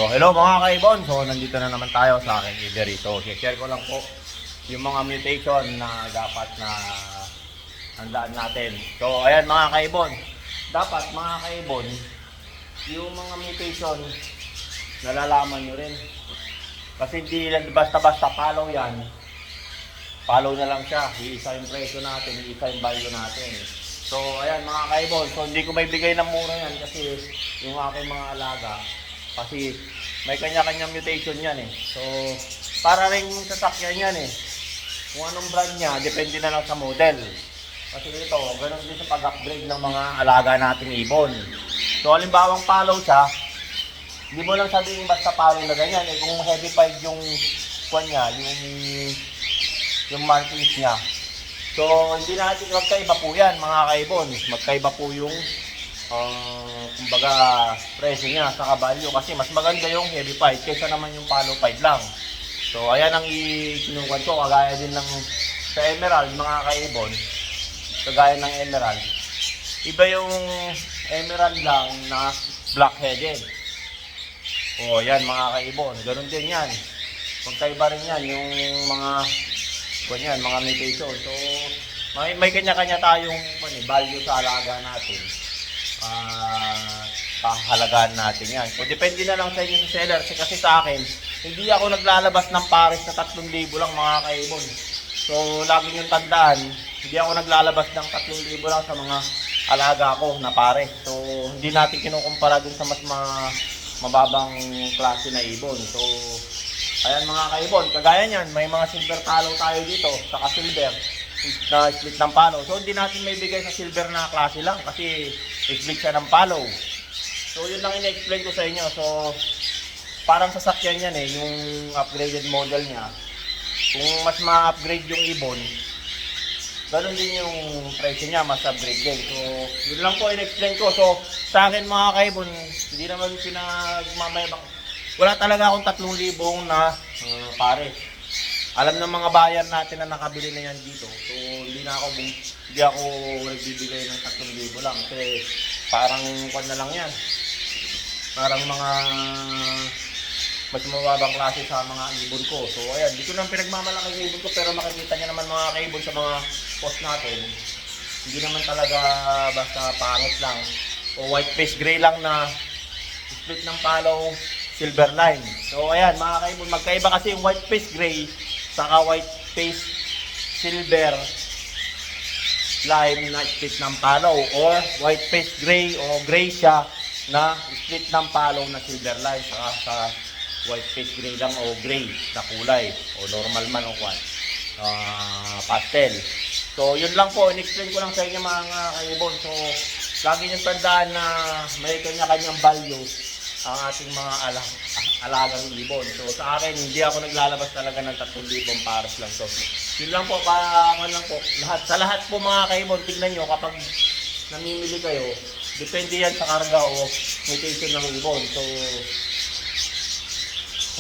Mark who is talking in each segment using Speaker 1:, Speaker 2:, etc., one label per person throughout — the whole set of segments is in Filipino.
Speaker 1: So hello mga kaibon, so nandito na naman tayo sa aking library. So share ko lang po yung mga mutation na dapat na handaan natin. So ayan mga kaibon, dapat mga kaibon, yung mga mutation nalalaman nyo rin. Kasi hindi lang basta-basta follow yan. Follow na lang siya, iisa yung presyo natin, iisa yung value natin. So ayan mga kaibon, so hindi ko may bigay ng mura yan kasi yung aking mga alaga, kasi may kanya-kanyang mutation yan eh. So, para rin sasakyan yan eh. Kung anong brand niya, depende na lang sa model. Kasi ito, ganoon din sa pag-upgrade ng mga alaga nating ibon. So, halimbawang follow siya, hindi mo lang sabihin basta follow na ganyan eh. Kung heavy pied yung kwan niya, yung markings niya. So, hindi natin magkaiba po yan mga kaibon. Magkaiba po yung kumbaga presyo niya sa kabalyo kasi mas maganda yung heavy pied kaysa naman yung follow pied lang. So ayan ang ikinukuhan ko, kagaya din ng sa emerald mga kaibon, kagaya ng emerald, iba yung emerald lang na black headed. O yan mga kaibon, ganoon din yan, magkaiba rin yan yung mga ganyan, mga mutation. So may kanya-kanya tayong value sa alaga natin. Pahalagaan natin yan. So, depende na lang sa inyo sa seller. Kasi sa akin, hindi ako naglalabas ng pares na 3,000 lang mga kaibon. So, lagi nyo tandaan, hindi ako naglalabas ng 3,000 lang sa mga alaga ko na pares. So, hindi natin kinukumpara dun sa mas mababang klase na ibon. So, ayan mga kaibon, kagaya nyan, may mga silver talo tayo dito, saka silver na split ng palo. So hindi natin may bigay sa silver na klase lang kasi split siya ng palo. So yun lang ina-explain ko sa inyo. So parang sasakyan yan eh, yung upgraded model niya. Kung mas ma-upgrade yung ibon, ganun din yung presyo niya, mas upgrade din. So yun lang po ina-explain ko. So sa akin mga kaibon, hindi naman pinagmamayabang. Wala talaga akong 3,000 na pare. Alam ng mga bayan natin na nakabili na yan dito. So hindi ako nagbibigay ng 3,000 lang kasi parang kwan na lang yan. Parang mga mas mababang klase sa mga ibon ko. So ayan, dito nang pinagmamalaki ng ibon ko, pero makikita niyo naman mga kaibon sa mga post natin. Hindi naman talaga basta pangit lang o white face gray lang na split ng palo silver line. So ayan mga kaibon, magkaiba kasi yung white face gray saka white face silver line na split ng palo, or white face gray o gray siya na split ng palo na silver line, saka sa white face gray lang o gray na kulay o normal man o kwan pastel. So yun lang po, in-explain ko lang sa inyo mga kaibon. So lagi niyong tandaan na may kanya-kanyang value ang ating mga alagang ibon. So sa akin, hindi ako naglalabas talaga ng 3,000 pares lang. So yun lang po, lang po. Sa lahat po mga kaibon, tignan nyo kapag namimili kayo, depende yan sa karga o mutation ng ibon. So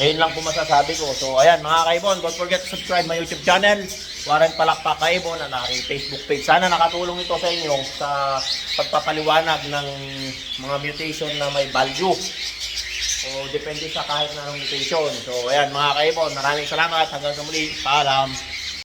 Speaker 1: ngayon lang po masasabi ko. So ayan mga kaibon, don't forget to subscribe my YouTube channel, Warren Palakpak Kaibon, ang aking Facebook page. Sana nakatulong ito sa inyo sa pagpapaliwanag ng mga mutation na may value. So depende sa kahit na mutation. So ayan mga kaibon, maraming salamat. Hanggang sa muli. Paalam.